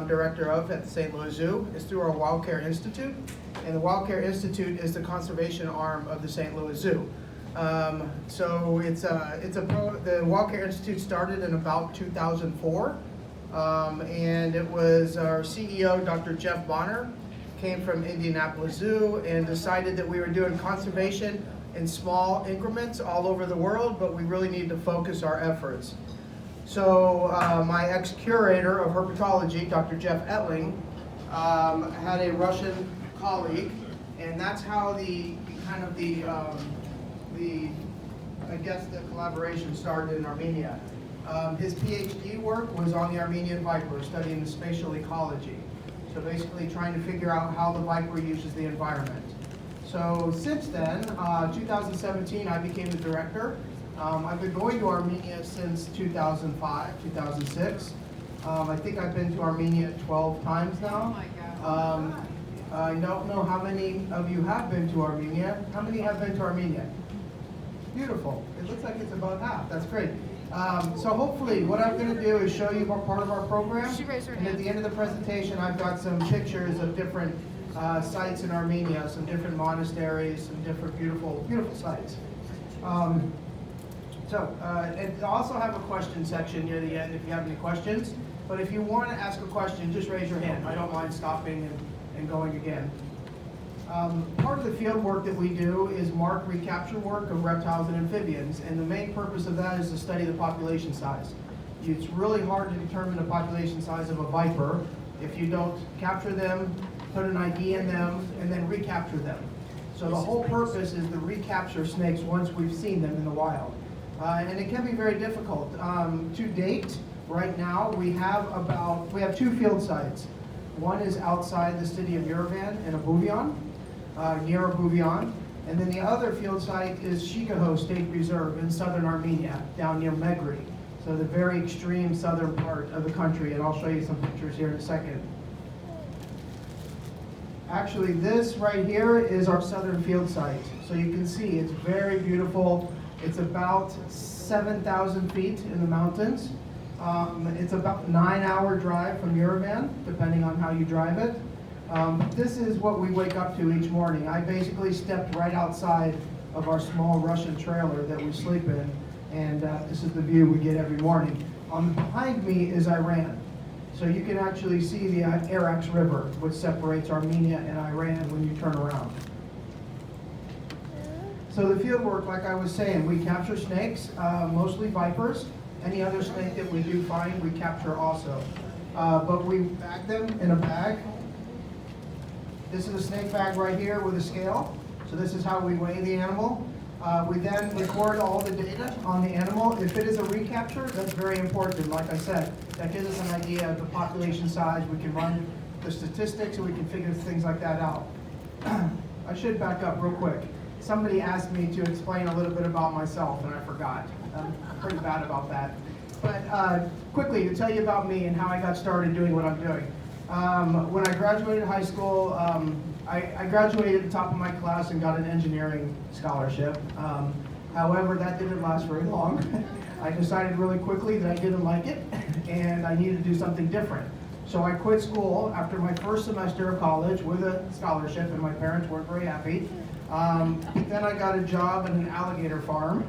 I'm director of at the St. Louis Zoo, is through our Wild Care Institute. And the Wild Care Institute is the conservation arm of the St. Louis Zoo. So the Wild Care Institute started in about 2004. And it was our CEO, Dr. Jeff Wanner, came from Indianapolis Zoo and decided that we were doing conservation in small increments all over the world, but we really need to focus our efforts. So my ex-curator of herpetology, Dr. Jeff Etling, had a Russian colleague, and that's how the collaboration started in Armenia. His PhD work was on the Armenian Vipers, studying the spatial ecology. So basically trying to figure out how the viper uses the environment. So since then, 2017, I became the director. I've been going to Armenia since 2005, 2006. I think I've been to Armenia 12 times now. Oh my God. I don't know how many of you have been to Armenia. How many have been to Armenia? Beautiful. It looks like it's about half. That's great. So hopefully what I'm going to do is show you part of our program. And at the end of the presentation, I've got some pictures of different sites in Armenia, some different monasteries, some different beautiful sites. And I also have a question section near the end if you have any questions. But if you want to ask a question, just raise your hand. I don't mind stopping and going again. Part of the field work that we do is mark recapture work of reptiles and amphibians, and the main purpose of that is to study the population size. It's really hard to determine the population size of a viper if you don't capture them, put an ID in them, and then recapture them. So the whole purpose is to recapture snakes once we've seen them in the wild. And it can be very difficult. To date, right now, we have two field sites. One is outside the city of Yerevan in Amphibians, near Amphibians, and then the other field site is Shoghagat State Reserve in southern Armenia, down near Megri, so the very extreme southern part of the country, and I'll show you some pictures here in a second. Actually, this right here is our southern field site, so you can see it's very beautiful. It's about 7,000 feet in the mountains. It's about a 9-hour drive from Yerevan, depending on how you drive it. This is what we wake up to each morning. I basically stepped right outside of our small Russian trailer that we sleep in, and this is the view we get every morning. Behind me is Iran. So you can actually see the Arax River, which separates Armenia and Iran when you turn around. So the field work, like I was saying, we capture snakes, mostly vipers. Any other snake that we do find, we capture also. But we bag them in a bag. This is a snake bag right here with a scale. So this is how we weigh the animal. We then record all the data on the animal. If it is a recapture, that's very important. Like I said, that gives us an idea of the population size. We can run the statistics and we can figure things like that out. I should back up real quick. Somebody asked me to explain a little bit about myself, and I forgot. I'm pretty bad about that. But quickly, to tell you about me and how I got started doing what I'm doing. When I graduated high school, I graduated at the top of my class and got an engineering scholarship. However, that didn't last very long. I decided really quickly that I didn't like it, and I needed to do something different. So I quit school after my first semester of college with a scholarship, and my parents weren't very happy. Then I got a job at an alligator farm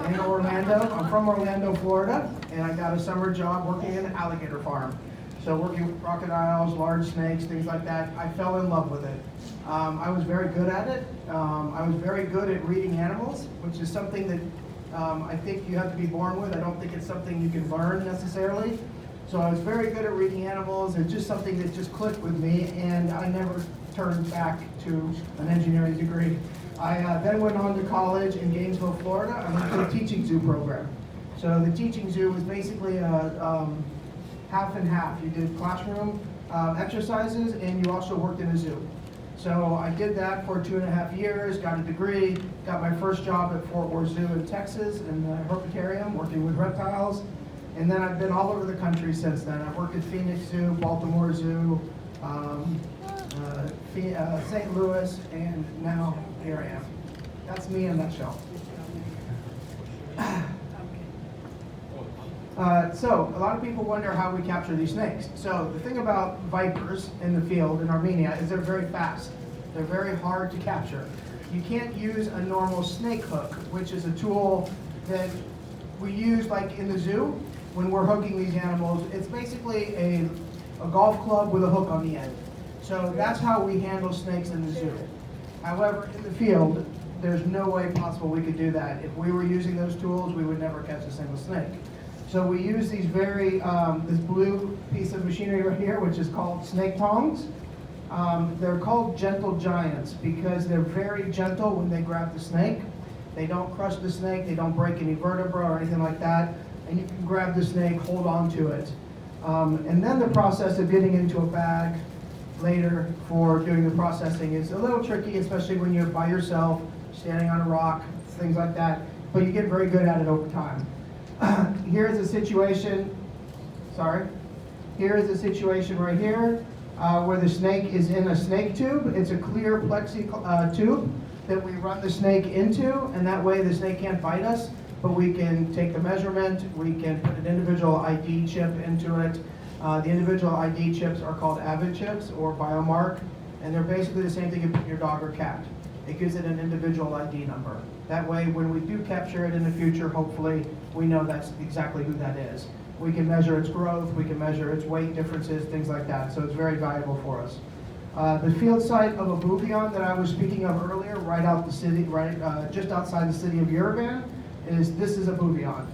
in Orlando. I'm from Orlando, Florida, and I got a summer job working in an alligator farm. So working with crocodiles, large snakes, things like that. I fell in love with it. I was very good at it. I was very good at reading animals, which is something that I think you have to be born with. I don't think it's something you can learn necessarily. So I was very good at reading animals. It's just something that just clicked with me, and I never turned back to an engineering degree. I then went on to college in Gainesville, Florida. I went to a teaching zoo program. So the teaching zoo was basically a half and half. You did classroom exercises, and you also worked in a zoo. So I did that for 2.5 years, got a degree, got my first job at Fort Worth Zoo in Texas in the herpetarium, working with reptiles. And then I've been all over the country since then. I've worked at Phoenix Zoo, Baltimore Zoo, St. Louis, and now here I am. That's me in a nutshell. So a lot of people wonder how we capture these snakes. So the thing about vipers in the field in Armenia is they're very fast. They're very hard to capture. You can't use a normal snake hook, which is a tool that we use like in the zoo when we're hooking these animals. It's basically a golf club with a hook on the end. So that's how we handle snakes in the zoo. However, in the field, there's no way possible we could do that. If we were using those tools, we would never catch a single snake. So we use these this blue piece of machinery right here, which is called snake tongs. They're called gentle giants because they're very gentle when they grab the snake. They don't crush the snake, they don't break any vertebra or anything like that, and you can grab the snake, hold on to it. And then the process of getting into a bag later for doing the processing is a little tricky, especially when you're by yourself, standing on a rock, things like that, but you get very good at it over time. Here's a situation right here where the snake is in a snake tube. It's a clear plexi tube that we run the snake into, and that way the snake can't bite us, but we can take the measurement, we can put an individual ID chip into it. The individual ID chips are called Avid chips or Biomark, and they're basically the same thing you put in your dog or cat. It gives it an individual ID number. That way, when we do capture it in the future, hopefully, we know that's exactly who that is. We can measure its growth, we can measure its weight differences, things like that, so it's very valuable for us. The field site of Amphibians that I was speaking of earlier, right out the city, just outside the city of Yerevan, this is Amphibians.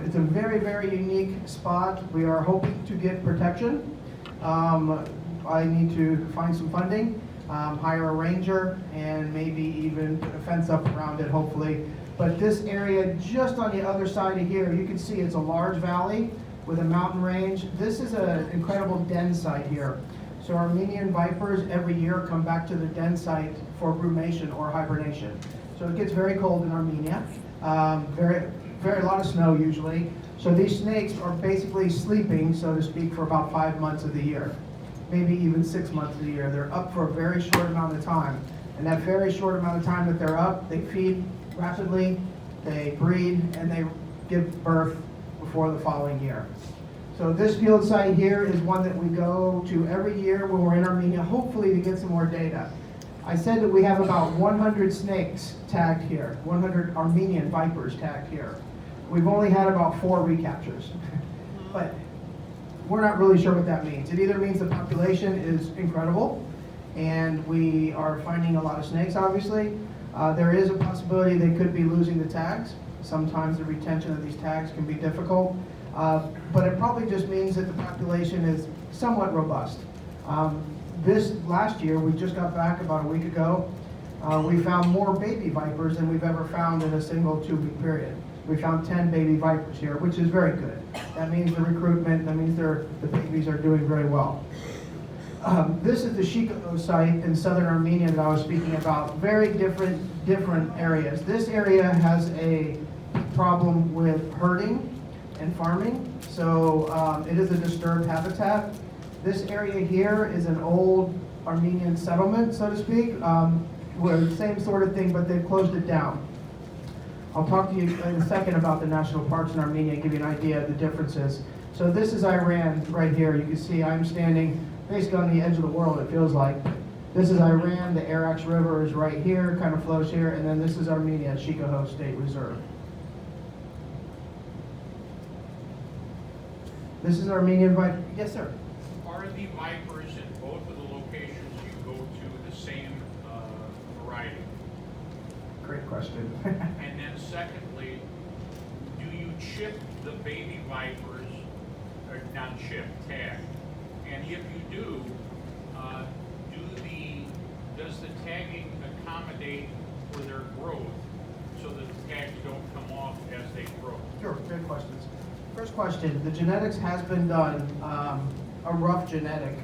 It's a very, very unique spot. We are hoping to get protection. I need to find some funding, hire a ranger, and maybe even put a fence up around it, hopefully. But this area just on the other side of here, you can see it's a large valley with a mountain range. This is an incredible den site here. So Armenian vipers every year come back to the den site for brumation or hibernation. So it gets very cold in Armenia, a lot of snow usually. So these snakes are basically sleeping, so to speak, for about 5 months of the year, maybe even 6 months of the year. They're up for a very short amount of time. And that very short amount of time that they're up, they feed rapidly, they breed, and they give birth before the following year. So this field site here is one that we go to every year when we're in Armenia, hopefully to get some more data. I said that we have about 100 snakes tagged here, 100 Armenian vipers tagged here. We've only had about 4 recaptures, but we're not really sure what that means. It either means the population is incredible and we are finding a lot of snakes, obviously. There is a possibility they could be losing the tags. Sometimes the retention of these tags can be difficult, but it probably just means that the population is somewhat robust. This last year, we just got back about a week ago, we found more baby vipers than we've ever found in a single 2-week period. We found 10 baby vipers here, which is very good. That means the recruitment, that means the babies are doing very well. This is the Shoghagat site in southern Armenia that I was speaking about. Very different areas. This area has a problem with herding and farming, so it is a disturbed habitat. This area here is an old Armenian settlement, so to speak, where the same sort of thing, but they've closed it down. I'll talk to you in a second about the national parks in Armenia and give you an idea of the differences. So this is Iran right here. You can see I'm standing basically on the edge of the world, it feels like. This is Iran, the Arax River is right here, kind of flows here, and then this is Armenia, Shoghagat State Reserve. This is Armenian Viper. Yes, sir. Are the vipers in both of the locations you go to the same variety? Great question. And then secondly, do you chip the baby vipers, or not chip, tag? And if you do, does the tagging accommodate for their growth so that the tags don't come off as they grow? Sure, good questions. First question, the genetics has been done, a rough genetic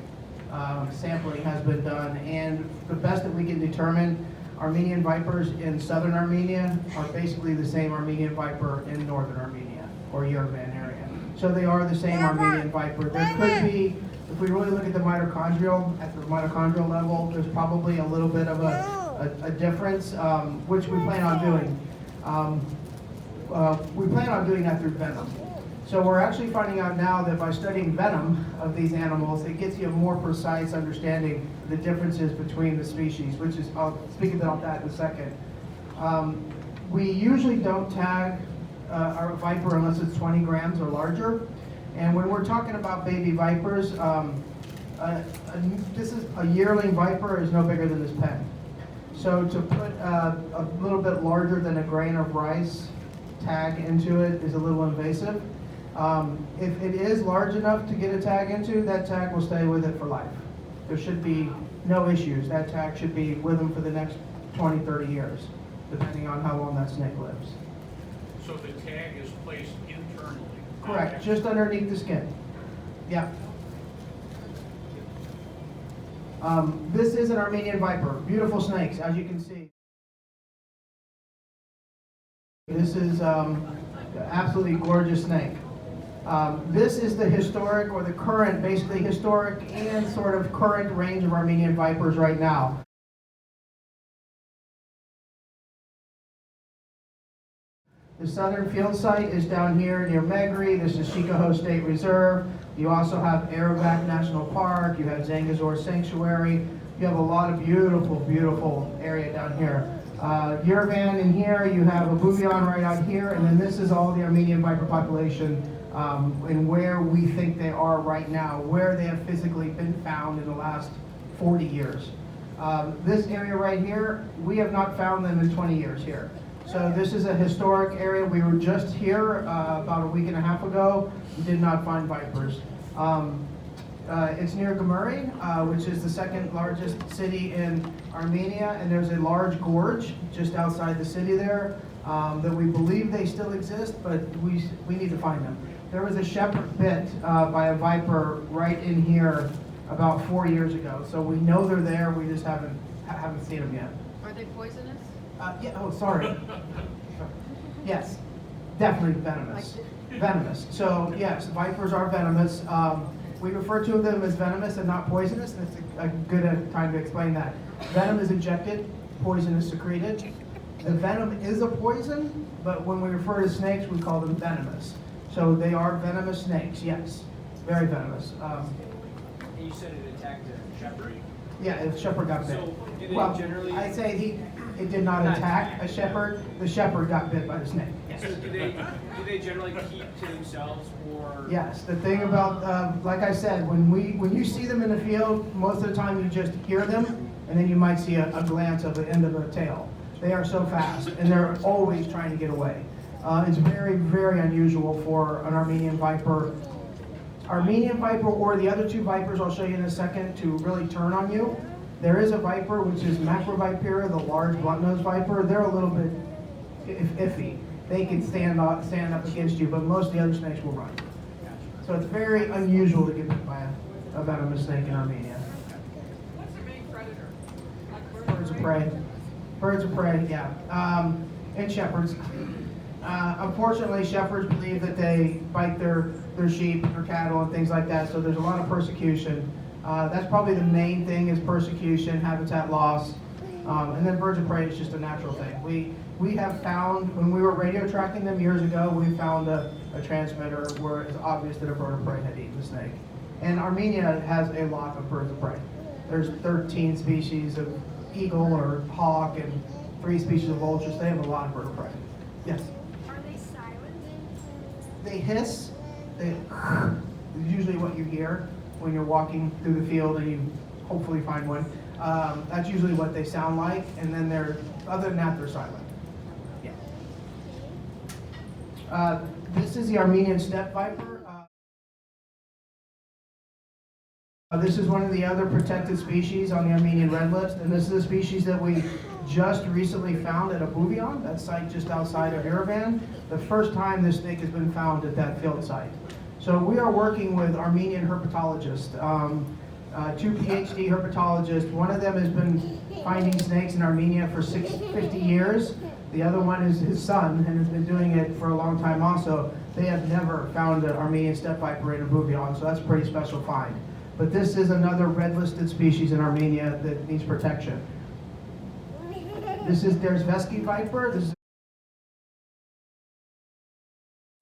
sampling has been done, and the best that we can determine, Armenian vipers in southern Armenia are basically the same Armenian viper in northern Armenia, or Yerevan area. So they are the same Armenian viper. There could be, if we really look at the mitochondrial level, there's probably a little bit of a difference, which we plan on doing. We plan on doing that through Venom. So we're actually finding out now that by studying venom of these animals, it gets you a more precise understanding of the differences between the species, which is, I'll speak about that in a second. We usually don't tag our viper unless it's 20 grams or larger. And when we're talking about baby vipers, this is a yearling viper is no bigger than this pen. So to put a little bit larger than a grain of rice tag into it is a little invasive. If it is large enough to get a tag into, that tag will stay with it for life. There should be no issues. That tag should be with them for the next 20, 30 years, depending on how long that snake lives. So the tag is placed internally? Correct, just underneath the skin. Yeah. This is an Armenian viper. Beautiful snakes, as you can see. This is absolutely gorgeous snake. This is the historic or the current, basically historic and sort of current range of Armenian vipers right now. The southern field site is down here near Megri. This is Shoghagat State Reserve. You also have Aravac National Park. You have Zangezur Sanctuary. You have a lot of beautiful, beautiful area down here. Yerevan in here. You have a Bouvion right out here. And then this is all the Armenian viper population and where we think they are right now, where they have physically been found in the last 40 years. This area right here, we have not found them in 20 years here. So this is a historic area. We were just here about a week and a half ago. We did not find vipers. It's near Gamuri, which is the second largest city in Armenia, and there's a large gorge just outside the city there that we believe they still exist, but we need to find them. There was a shepherd bit by a viper right in here about 4 years ago, so we know they're there. We just haven't seen them yet. Are they poisonous? Yeah. Oh, sorry. Yes, definitely venomous. Venomous. So yes, vipers are venomous. We refer to them as venomous and not poisonous, and it's a good time to explain that. Venom is injected, poison is secreted. The venom is a poison, but when we refer to snakes, we call them venomous. So they are venomous snakes, yes. Very venomous. And you said it attacked a shepherd? Yeah, if shepherd got bit. So do they Well, generally... I'd say it did not attack a shepherd. The shepherd got bit by the snake. Yes. So do they generally keep to themselves, or... Yes, the thing about, like I said, when you see them in the field, most of the time you just hear them, and then you might see a glance of the end of a tail. They are so fast, and they're always trying to get away. It's very, very unusual for an Armenian viper. Armenian viper or the other two vipers I'll show you in a second to really turn on you. There is a viper, which is Macrovipera, the large blunt-nosed viper. They're a little bit iffy. They can stand up against you, but most of the other snakes will run. So it's very unusual to get bit by a venomous snake in Armenia. What's their main predator? Like Birds of prey. Birds of prey, yeah. And shepherds. Unfortunately, shepherds believe that they bite their sheep or cattle and things like that, so there's a lot of persecution. That's probably the main thing is persecution, habitat loss, and then birds of prey is just a natural thing. We have found, when we were radio tracking them years ago, we found a transmitter where it's obvious that a bird of prey had eaten the snake. And Armenia has a lot of birds of prey. There's 13 species of eagle or hawk and 3 species of vultures. They have a lot of bird of prey. Yes? Are they silent? They hiss. They usually what you hear when you're walking through the field and you hopefully find one. That's usually what they sound like, and then other than that, they're silent. Yeah. This is the Armenian steppe viper. This is one of the other protected species on the Armenian Red List, and this is a species that we just recently found at a Bouvion, that site just outside of Yerevan. The first time this snake has been found at that field site. So we are working with Armenian herpetologists, 2 PhD herpetologists. One of them has been finding snakes in Armenia for 50 years. The other one is his son and has been doing it for a long time also. They have never found an Armenian steppe viper in a Bouvion, so that's a pretty special find. But this is another red-listed species in Armenia that needs protection. There's Vesky viper. This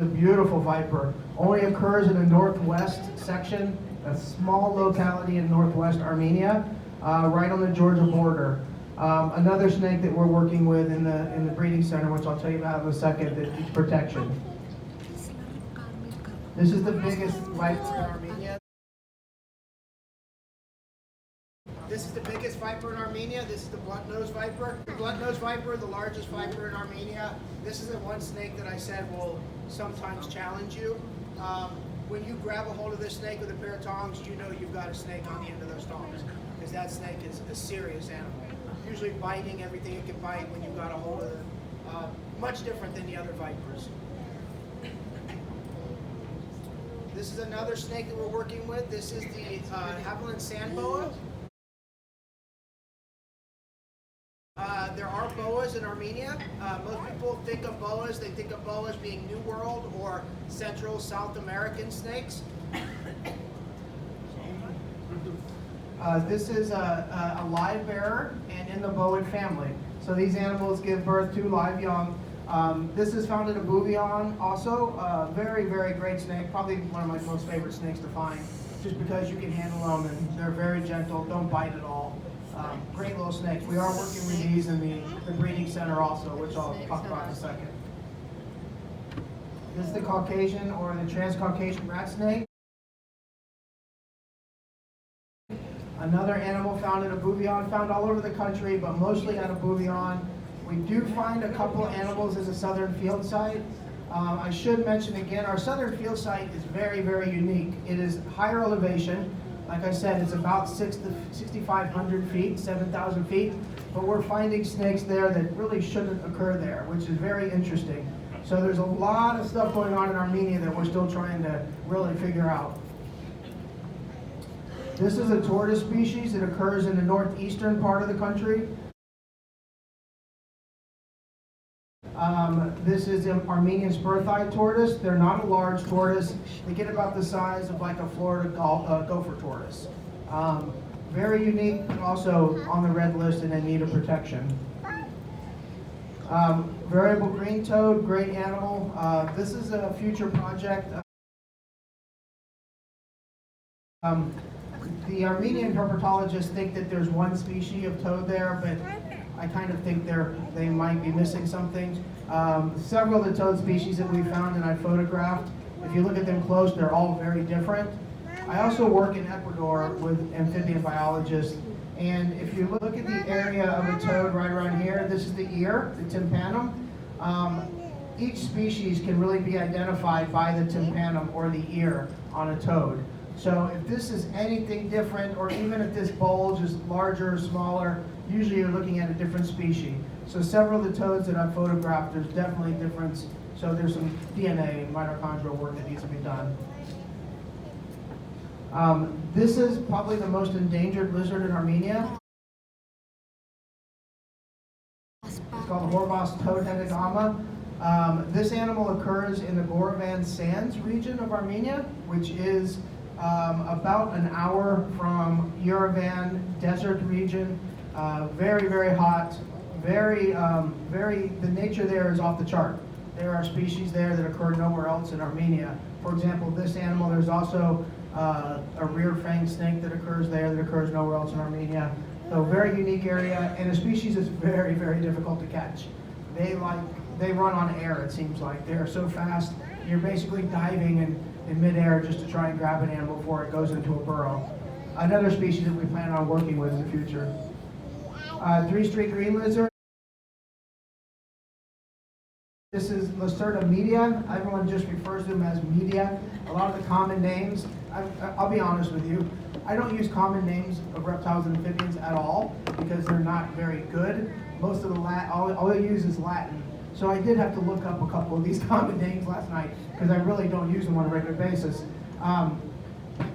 is A beautiful viper. Only occurs in the northwest section, a small locality in northwest Armenia, right on the Georgia border. Another snake that we're working with in the breeding center, which I'll tell you about in a second, that is protection. This is the biggest viper in Armenia. This is the biggest viper in Armenia. This is the blunt-nosed viper. The blunt-nosed viper, the largest viper in Armenia. This is the one snake that I said will sometimes challenge you. When you grab a hold of this snake with a pair of tongs, you know you've got a snake on the end of those tongs, because that snake is a serious animal. Usually biting everything it can bite when you've got a hold of it. Much different than the other vipers. This is another snake that we're working with. This is the Haviland sand boa. There are boas in Armenia. Most people think of boas, they think of boas being New World or Central South American snakes. This is a live bearer and in the boid family. So these animals give birth to live young. This is found in a bouvion also. Very, very great snake. Probably one of my most favorite snakes to find, just because you can handle them and they're very gentle, don't bite at all. Great little snakes. We are working with these in the breeding center also, which I'll talk about in a second. This is the Caucasian or the Trans-Caucasian rat snake. Another animal found in a bouvion, found all over the country, but mostly at a bouvion. We do find a couple animals in the southern field site. I should mention again, our southern field site is very, very unique. It is higher elevation. Like I said, it's about 6,500 feet, 7,000 feet, but we're finding snakes there that really shouldn't occur there, which is very interesting. So there's a lot of stuff going on in Armenia that we're still trying to really figure out. This is a tortoise species that occurs in the northeastern part of the country. This is an Armenian Spur-thighed tortoise. They're not a large tortoise. They get about the size of like a Florida gopher tortoise. Very unique, but also on the red list and in need of protection. Variable green toad, great animal. This is a future project. The Armenian herpetologists think that there's one species of toad there, but I kind of think they might be missing something. Several of the toad species that we found and I photographed, if you look at them close, they're all very different. I also work in Ecuador with amphibian biologists, and if you look at the area of a toad right around here, this is the ear, the tympanum. Each species can really be identified by the tympanum or the ear on a toad. So if this is anything different, or even if this bulge is larger or smaller, usually you're looking at a different species. So several of the toads that I've photographed, there's definitely a difference. So there's some DNA and mitochondrial work that needs to be done. This is probably the most endangered lizard in Armenia. It's called the Horvath toad-headed gama. This animal occurs in the Gorevan Sands region of Armenia, which is about an hour from Yerevan desert region. Very, very hot. The nature there is off the chart. There are species there that occur nowhere else in Armenia. For example, this animal, there's also a rear-fanged snake that occurs there that occurs nowhere else in Armenia. So very unique area, and a species that's very, very difficult to catch. They run on air, it seems like. They're so fast, you're basically diving in midair just to try and grab an animal before it goes into a burrow. Another species that we plan on working with in the future. Three-street green lizard. This is Lacerta media. Everyone just refers to them as media. A lot of the common names, I'll be honest with you, I don't use common names of reptiles and amphibians at all because they're not very good. Most of the all I use is Latin. So I did have to look up a couple of these common names last night because I really don't use them on a regular basis.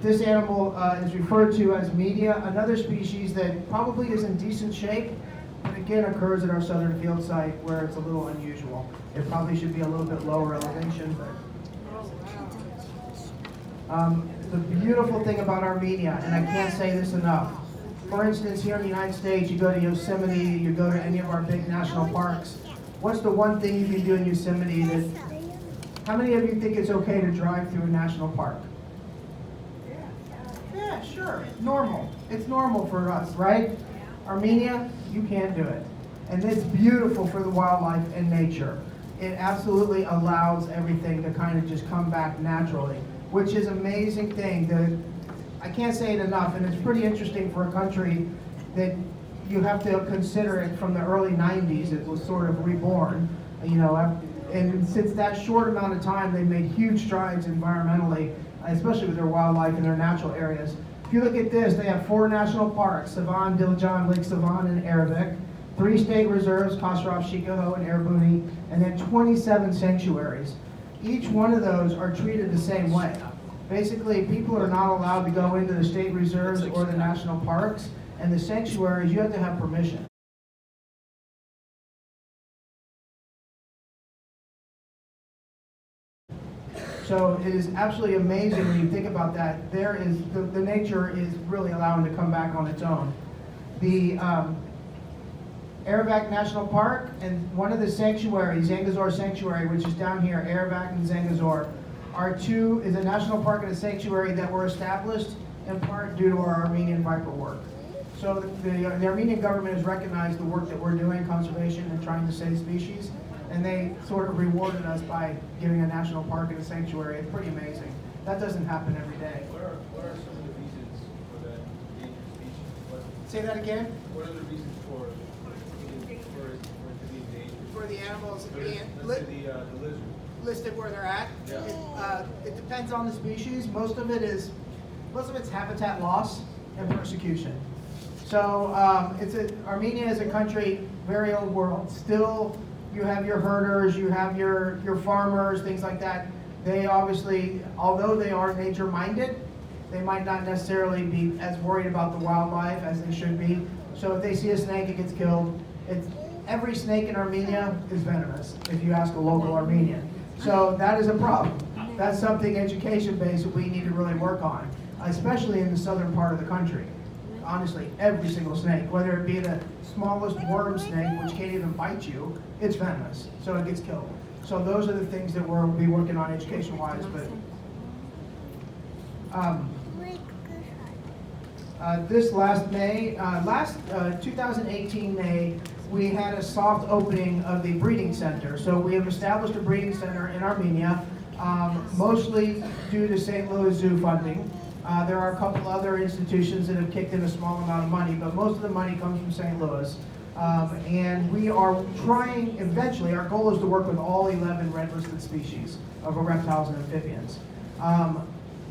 This animal is referred to as media, another species that probably is in decent shape, but again occurs at our southern field site where it's a little unusual. It probably should be a little bit lower elevation. The beautiful thing about Armenia, and I can't say this enough, for instance, here in the United States, you go to Yosemite, you go to any of our big national parks, what's the one thing you can do in Yosemite that How many of you think it's okay to drive through a national park? Yeah, sure. Normal. It's normal for us, right? Armenia, you can't do it. And it's beautiful for the wildlife and nature. It absolutely allows everything to kind of just come back naturally, which is an amazing thing. I can't say it enough, and it's pretty interesting for a country that you have to consider it from the early 90s. It was sort of reborn, you know, and since that short amount of time, they've made huge strides environmentally, especially with their wildlife and their natural areas. If you look at this, they have 4 national parks, Savan, Dilijan, Lake Savan, and Arabic, 3 state reserves, Khosrow, Shikoho, and Erebuni, and then 27 sanctuaries. Each one of those are treated the same way. Basically, people are not allowed to go into the state reserves or the national parks, and the sanctuaries, you have to have permission. So it is absolutely amazing when you think about that. There is, the nature is really allowing to come back on its own. The Arabic National Park and one of the sanctuaries, Zangezur Sanctuary, which is down here, Arabic and Zangezur, is a national park and a sanctuary that were established in part due to our Armenian Viper work. So the Armenian government has recognized the work that we're doing, conservation and trying to save species, and they sort of rewarded us by giving a national park and a sanctuary. It's pretty amazing. That doesn't happen every day. What are some of the reasons for that endangered species? Say that again? What are the reasons for it to be endangered? For the animals being Let's say the lizard. listed where they're at. Yeah. It depends on the species. Most of it's habitat loss and persecution. So Armenia is a country, very old world. Still, you have your herders, you have your farmers, things like that. They obviously, although they are nature minded, they might not necessarily be as worried about the wildlife as they should be. So if they see a snake, it gets killed. Every snake in Armenia is venomous, if you ask a local Armenian. So that is a problem. That's something education-based that we need to really work on, especially in the southern part of the country. Honestly, every single snake, whether it be the smallest worm snake, which can't even bite you, it's venomous, so it gets killed. So those are the things that we'll be working on education-wise. But this last May, 2018 May, we had a soft opening of the breeding center. So we have established a breeding center in Armenia, mostly due to St. Louis Zoo funding. There are a couple other institutions that have kicked in a small amount of money, but most of the money comes from St. Louis. And we are trying, eventually, our goal is to work with all 11 red-listed species of reptiles and amphibians.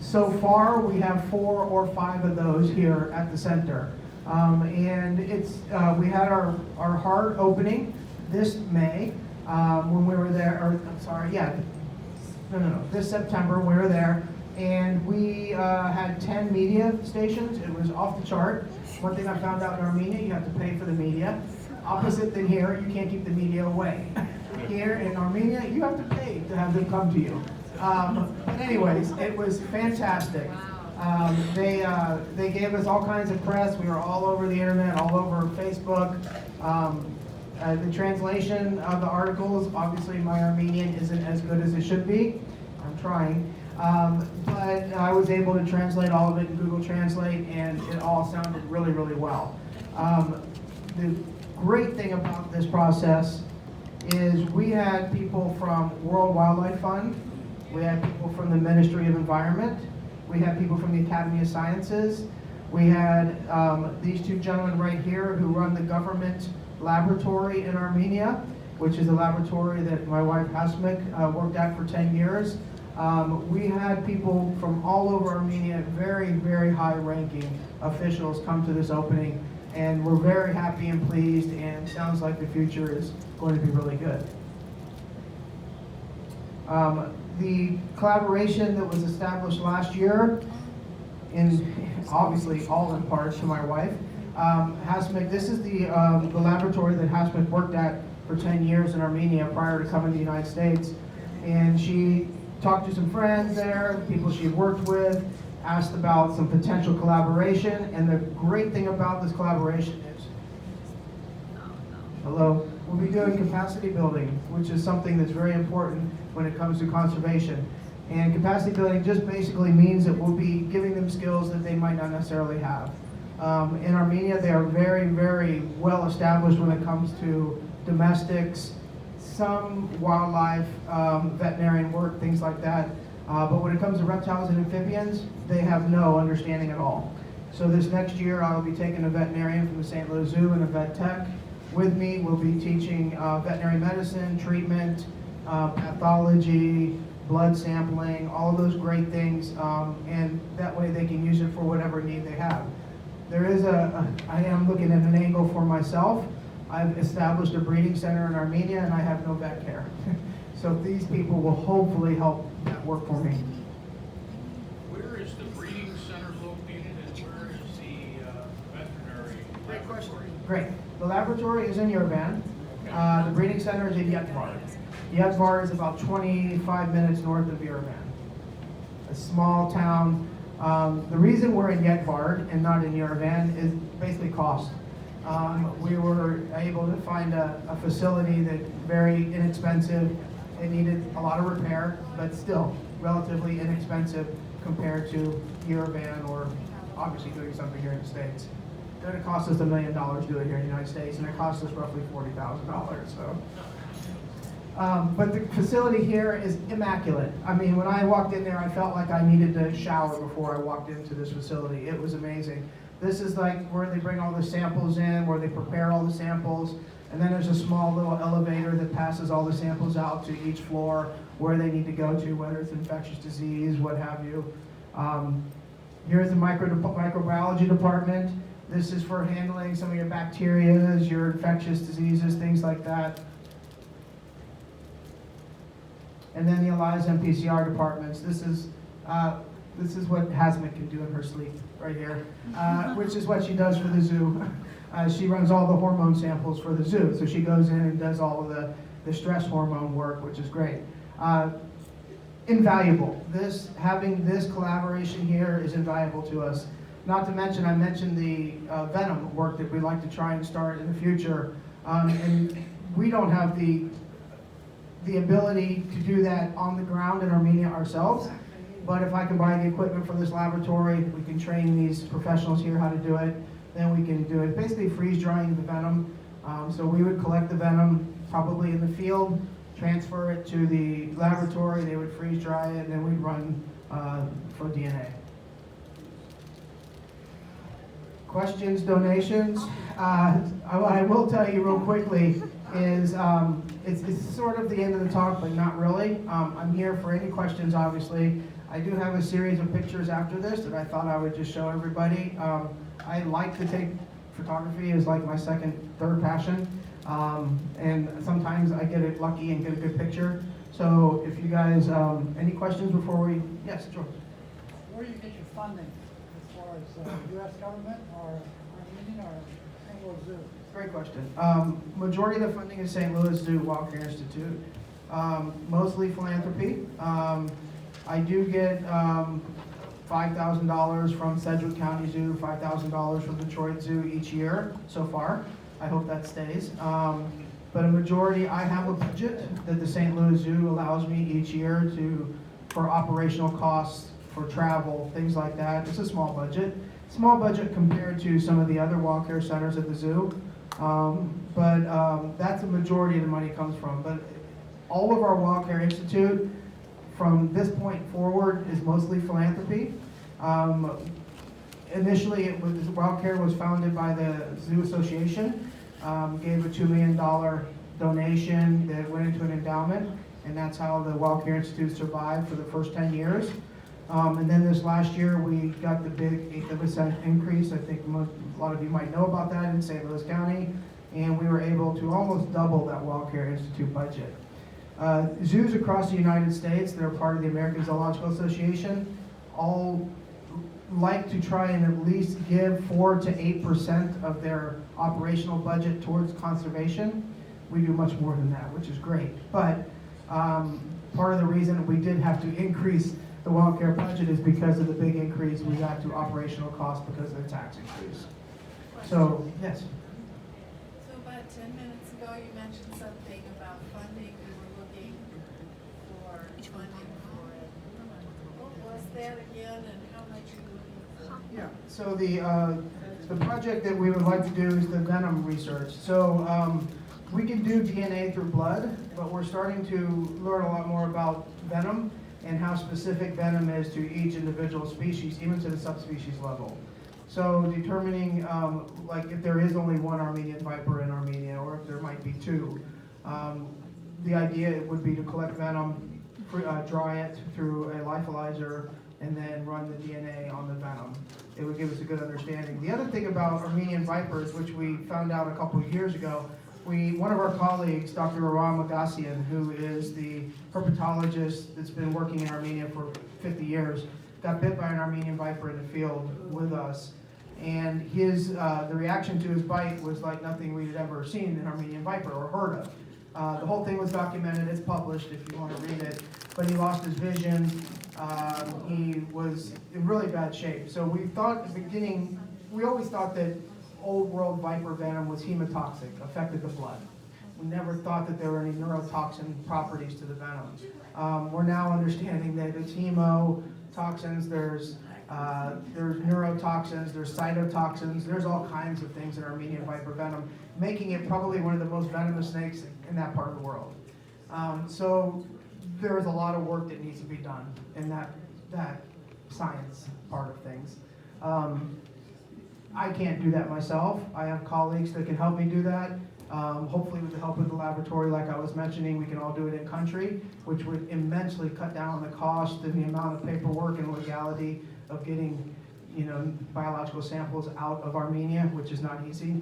So far, we have 4 or 5 of those here at the center. And we had our hard opening this May when we were there, this September we were there. And we had 10 media stations. It was off the chart. One thing I found out in Armenia, you have to pay for the media. Opposite than here, you can't keep the media away. Here in Armenia, you have to pay to have them come to you. But anyways, it was fantastic. They gave us all kinds of press. We were all over the internet, all over Facebook. The translation of the articles, obviously my Armenian isn't as good as it should be. I'm trying. But I was able to translate all of it in Google Translate, and it all sounded really, really well. The great thing about this process is we had people from World Wildlife Fund, we had people from the Ministry of Environment, we had people from the Academy of Sciences, we had these 2 gentlemen right here who run the government laboratory in Armenia, which is a laboratory that my wife Hasmik worked at for 10 years. We had people from all over Armenia, very, very high-ranking officials come to this opening, and we're very happy and pleased, and sounds like the future is going to be really good. The collaboration that was established last year, obviously all in part to my wife, Hasmik, this is the laboratory that Hasmik worked at for 10 years in Armenia prior to coming to the United States, and she talked to some friends there, people she worked with, asked about some potential collaboration, and the great thing about this collaboration is, hello? We'll be doing capacity building, which is something that's very important when it comes to conservation. And capacity building just basically means that we'll be giving them skills that they might not necessarily have. In Armenia, they are very, very well established when it comes to domestics, some wildlife, veterinarian work, things like that. But when it comes to reptiles and amphibians, they have no understanding at all. So this next year, I'll be taking a veterinarian from the St. Louis Zoo and a vet tech with me. We'll be teaching veterinary medicine, treatment, pathology, blood sampling, all of those great things, and that way they can use it for whatever need they have. There is I am looking at an angle for myself. I've established a breeding center in Armenia and I have no vet care. So these people will hopefully help that work for me. Where is the breeding center located and where is the veterinary laboratory? Great. The laboratory is in Yerevan. The breeding center is in Yetvar. Yetvar is about 25 minutes north of Yerevan. A small town. The reason we're in Yetvar and not in Yerevan is basically cost. We were able to find a facility that's very inexpensive. It needed a lot of repair, but still relatively inexpensive compared to Yerevan or obviously doing something here in the States. It would cost us $1 million to do it here in the United States, and it cost us roughly $40,000. So. But the facility here is immaculate. I mean, when I walked in there, I felt like I needed to shower before I walked into this facility. It was amazing. This is like where they bring all the samples in, where they prepare all the samples, and then there's a small little elevator that passes all the samples out to each floor where they need to go to, whether it's infectious disease, what have you. Here's the microbiology department. This is for handling some of your bacteria, your infectious diseases, things like that. And then the ELISA and PCR departments. This is what Hazmat can do in her sleep, right here, which is what she does for the zoo. She runs all the hormone samples for the zoo, so she goes in and does all of the stress hormone work, which is great. Invaluable. Having this collaboration here is invaluable to us. Not to mention, I mentioned the Venom work that we'd like to try and start in the future, and we don't have the ability to do that on the ground in Armenia ourselves. But if I can buy the equipment for this laboratory, we can train these professionals here how to do it, then we can do it. Basically freeze drying the venom. So we would collect the venom probably in the field, transfer it to the laboratory, they would freeze dry it, and then we'd run for DNA. Questions, donations? What I will tell you real quickly is it's sort of the end of the talk, but not really. I'm here for any questions, obviously. I do have a series of pictures after this that I thought I would just show everybody. I like to take photography as like my third passion. And sometimes I get it lucky and get a good picture. So if you guys, any questions before we, yes, George. Where do you get your funding as far as U.S. government or Armenian or St. Louis Zoo? Great question. Majority of the funding is St. Louis Zoo Walker Institute. Mostly philanthropy. I do get $5,000 from Sedgwick County Zoo, $5,000 from Detroit Zoo each year so far. I hope that stays. But a majority, I have a budget that the St. Louis Zoo allows me each year for operational costs, for travel, things like that. It's a small budget. Small budget compared to some of the other wild care centers at the zoo. But that's a majority of the money comes from. But all of our Wild Care Institute, from this point forward, is mostly philanthropy. Initially, Wild Care was founded by the Zoo Association, gave a $2 million donation that went into an endowment, and that's how the Wild Care Institute survived for the first 10 years. And then this last year, we got the big 8% increase. I think a lot of you might know about that in St. Louis County, and we were able to almost double that Wild Care Institute budget. Zoos across the United States that are part of the American Zoological Association all like to try and at least give 4 to 8% of their operational budget towards conservation. We do much more than that, which is great. But part of the reason we did have to increase the wild care budget is because of the big increase we got to operational costs because of the tax increase. So, yes. So, but about 10 minutes ago, you mentioned something about funding. We were looking for funding for it. What was that again, and how much are you looking for? Yeah, so the project that we would like to do is the Venom Research. So we can do DNA through blood, but we're starting to learn a lot more about venom and how specific venom is to each individual species, even to the subspecies level. So determining like if there is only one Armenian viper in Armenia, or if there might be two, the idea would be to collect venom, dry it through a lyophilizer, and then run the DNA on the venom. It would give us a good understanding. The other thing about Armenian vipers, which we found out a couple of years ago, one of our colleagues, Dr. Aram Agassian, who is the herpetologist that's been working in Armenia for 50 years, got bit by an Armenian viper in the field with us. And the reaction to his bite was like nothing we had ever seen in Armenian viper or heard of. The whole thing was documented, it's published if you want to read it, but he lost his vision. He was in really bad shape. So we thought at the beginning, we always thought that old world viper venom was hemotoxic, affected the blood. We never thought that there were any neurotoxin properties to the venom. We're now understanding that it's hemotoxins, there's neurotoxins, there's cytotoxins, there's all kinds of things in Armenian viper venom, making it probably one of the most venomous snakes in that part of the world. So there is a lot of work that needs to be done in that science part of things. I can't do that myself. I have colleagues that can help me do that. Hopefully with the help of the laboratory, like I was mentioning, we can all do it in country, which would immensely cut down the cost and the amount of paperwork and legality of getting, biological samples out of Armenia, which is not easy.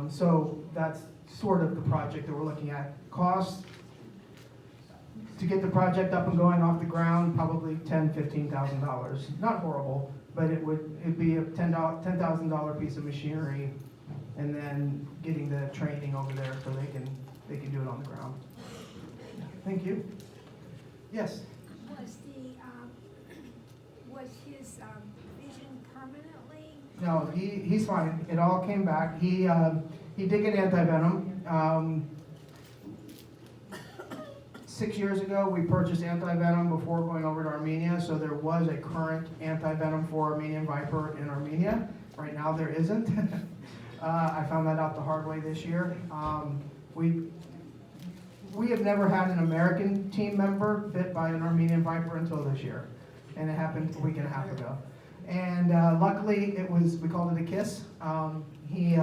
So that's sort of the project that we're looking at. Cost to get the project up and going off the ground, probably $10,000, $15,000. Not horrible, but it'd be a $10,000 piece of machinery, and then getting the training over there so they can do it on the ground. Thank you. Yes. Was his vision permanently? No, he's fine. It all came back. He did get antivenom. 6 years ago, we purchased antivenom before going over to Armenia, so there was a current antivenom for Armenian viper in Armenia. Right now, there isn't. I found that out the hard way this year. We have never had an American team member bit by an Armenian viper until this year, and it happened a week and a half ago. And luckily, we called it a kiss. He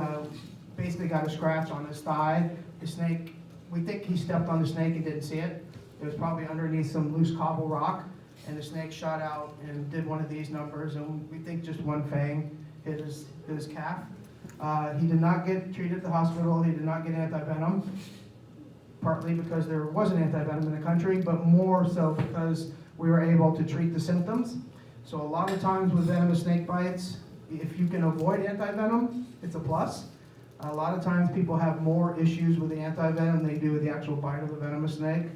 basically got a scratch on his thigh. The snake, we think he stepped on the snake and didn't see it. It was probably underneath some loose cobble rock, and the snake shot out and did one of these numbers, and we think just one fang hit his calf. He did not get treated at the hospital. He did not get antivenom, partly because there wasn't antivenom in the country, but more so because we were able to treat the symptoms. So a lot of times with venomous snake bites, if you can avoid antivenom, it's a plus. A lot of times people have more issues with the antivenom than they do with the actual bite of a venomous snake,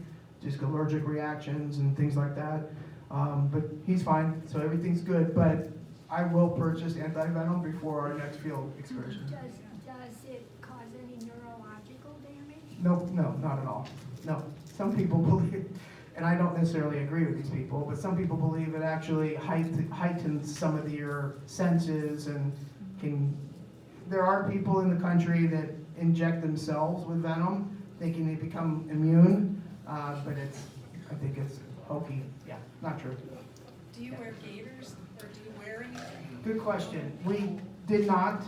just allergic reactions and things like that. But he's fine, so everything's good. But I will purchase antivenom before our next field excursion. Does it cause any neurological damage? No, not at all. No. Some people believe, and I don't necessarily agree with these people, but some people believe it actually heightens some of your senses and can. There are people in the country that inject themselves with venom, thinking they become immune, but I think it's hokey. Yeah, not true. Do you wear gaiters, or do you wear anything? Good question. We did not.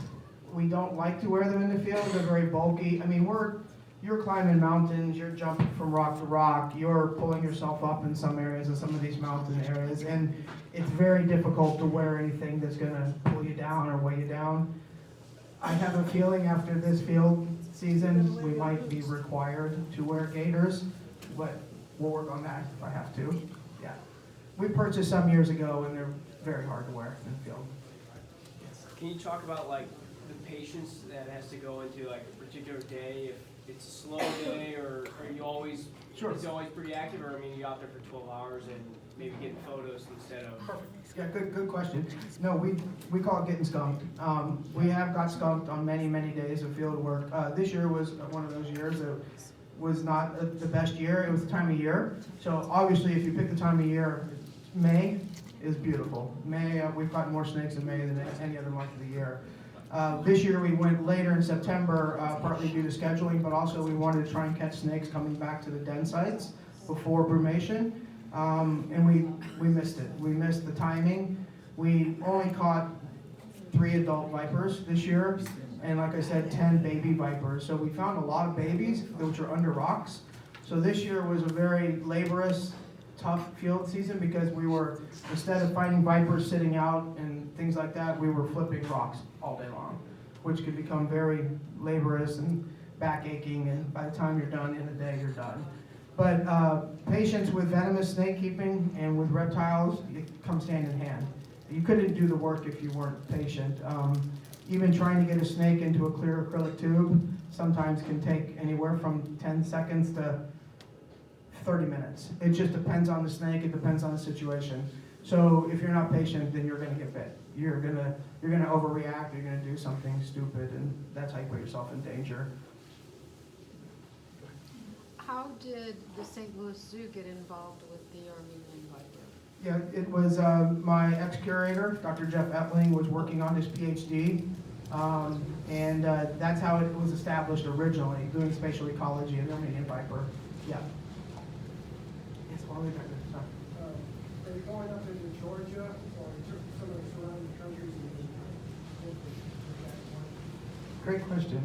We don't like to wear them in the field. They're very bulky. I mean, you're climbing mountains, you're jumping from rock to rock, you're pulling yourself up in some areas of some of these mountain areas, and it's very difficult to wear anything that's going to pull you down or weigh you down. I have a feeling after this field season, we might be required to wear gaiters, but we'll work on that if I have to. Yeah. We purchased some years ago, and they're very hard to wear in the field. Yes. Can you talk about like the patience that has to go into like a particular day? If it's a slow day, or are you always, Sure. Is it always pretty active, or I mean, you're out there for 12 hours and maybe getting photos instead of. Yeah, good question. No, we call it getting skunked. We have got skunked on many days of field work. This year was one of those years that was not the best year. It was the time of year. So obviously, if you pick the time of year, May is beautiful. May, we've got more snakes in May than any other month of the year. This year we went later in September, partly due to scheduling, but also we wanted to try and catch snakes coming back to the den sites before brumation. And we missed it. We missed the timing. We only caught 3 adult vipers this year, and like I said, 10 baby vipers. So we found a lot of babies which are under rocks. So this year was a very laborious, tough field season because we were, instead of finding vipers sitting out and things like that, we were flipping rocks all day long, which could become very laborious and back aching, and by the time you're done in a day, you're done. But patience with venomous snake keeping and with reptiles, it comes hand in hand. You couldn't do the work if you weren't patient. Even trying to get a snake into a clear acrylic tube sometimes can take anywhere from 10 seconds to 30 minutes. It just depends on the snake, it depends on the situation. So if you're not patient, then you're gonna get bit. You're gonna overreact, you're gonna do something stupid, and that's how you put yourself in danger. How did the St. Louis Zoo get involved with the Armenian Viper? Yeah, it was my ex-curator, Dr. Jeff Etling, was working on his PhD, and that's how it was established originally, doing spatial ecology in the Armenian Viper. Yeah. Yes, all the way back there. Sorry. Are you going up into Georgia or some of the surrounding countries? Great question.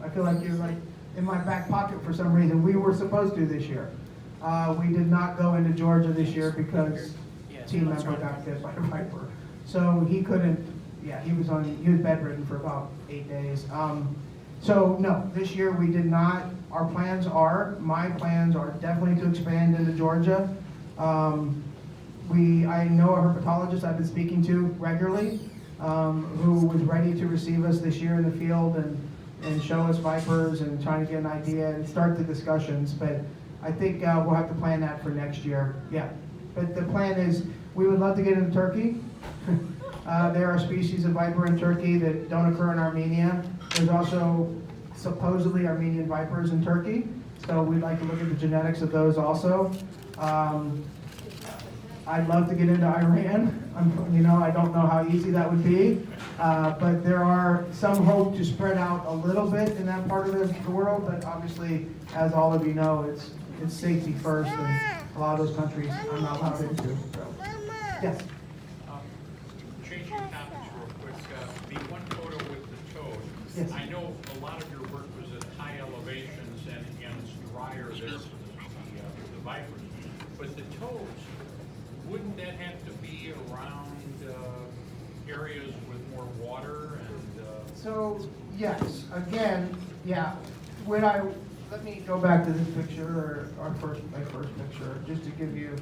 I feel like you're like in my back pocket for some reason. We were supposed to this year. We did not go into Georgia this year because team member got bit by a viper. So he couldn't, yeah, he was bedridden for about 8 days. So no, this year we did not. My plans are definitely to expand into Georgia. I know a herpetologist I've been speaking to regularly, who was ready to receive us this year in the field and show us vipers and trying to get an idea and start the discussions. But I think we'll have to plan that for next year. Yeah, but the plan is we would love to get into Turkey. There are species of viper in Turkey that don't occur in Armenia. There's also supposedly Armenian vipers in Turkey, so we'd like to look at the genetics of those also. I'd love to get into Iran. I don't know how easy that would be, but there are some hope to spread out a little bit in that part of the world, but obviously, as all of you know, it's safety first, and a lot of those countries I'm not allowed into. So. Yes? Changing topics real quick, the one photo with the toad. Yes. I know a lot of your work was at high elevations and it's drier there for the vipers. But the toads, wouldn't that have to be around areas with more water and? So yes, again, yeah. Let me go back to this picture, or my first picture, just to give you.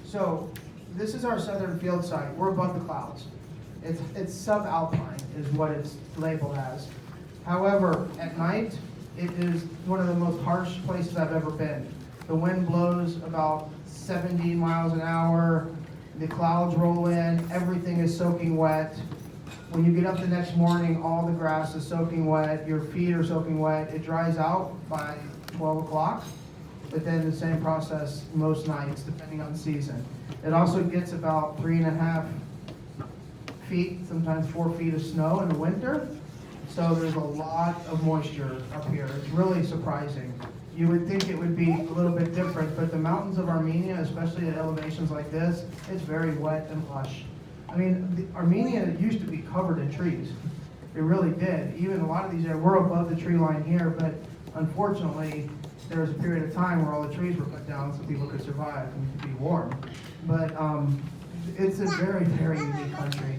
So this is our southern field site. We're above the clouds. It's subalpine is what it's labeled as. However, at night, it is one of the most harsh places I've ever been. The wind blows about 70 miles an hour. The clouds roll in. Everything is soaking wet. When you get up the next morning, all the grass is soaking wet. Your feet are soaking wet. It dries out by 12 o'clock, but then the same process most nights, depending on the season. It also gets about 3.5 feet, sometimes 4 feet of snow in the winter. So there's a lot of moisture up here. It's really surprising. You would think it would be a little bit different, but the mountains of Armenia, especially at elevations like this, it's very wet and lush. I mean, Armenia used to be covered in trees. It really did. Even a lot of these areas, we're above the tree line here, but unfortunately, there was a period of time where all the trees were cut down so people could survive and be warm. But it's a very, very unique country.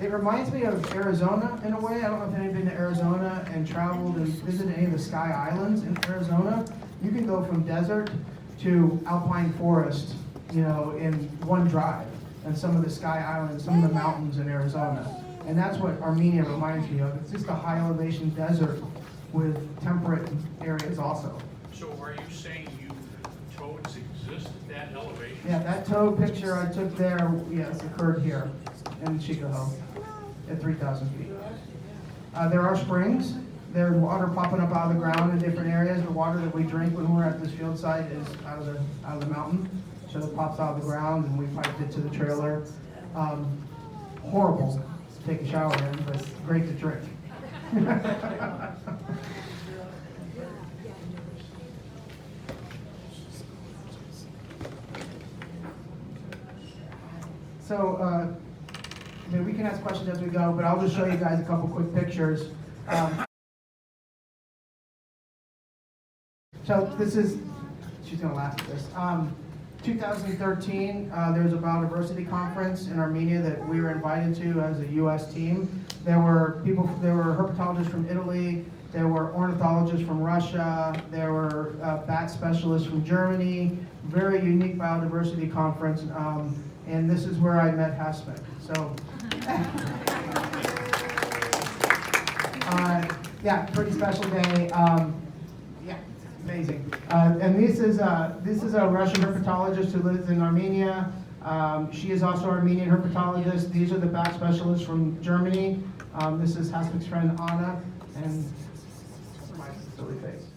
It reminds me of Arizona in a way. I don't know if anybody's been to Arizona and traveled and visited any of the Sky Islands in Arizona. You can go from desert to alpine forest, in one drive. And some of the Sky Islands, some of the mountains in Arizona. And that's what Armenia reminds me of. It's just a high elevation desert with temperate areas also. So are you saying you toads exist at that elevation? Yeah, that toad picture I took there, yes, occurred here in Chicago at 3,000 feet. There are springs. There's water popping up out of the ground in different areas. The water that we drink when we're at this field site is out of the mountain. So it pops out of the ground and we piped it to the trailer. Horrible to take a shower in, but great to drink. So, we can ask questions as we go, but I'll just show you guys a couple quick pictures. So this is, she's gonna laugh at this. 2013, there was a biodiversity conference in Armenia that we were invited to as a U.S. team. There were herpetologists from Italy, there were ornithologists from Russia, there were bat specialists from Germany. Very unique biodiversity conference, and this is where I met Hasmik. So, yeah, pretty special day. Yeah, amazing. And this is a Russian herpetologist who lives in Armenia. She is also an Armenian herpetologist. These are the bat specialists from Germany. This is Hasmik's friend Anna, and my silly face.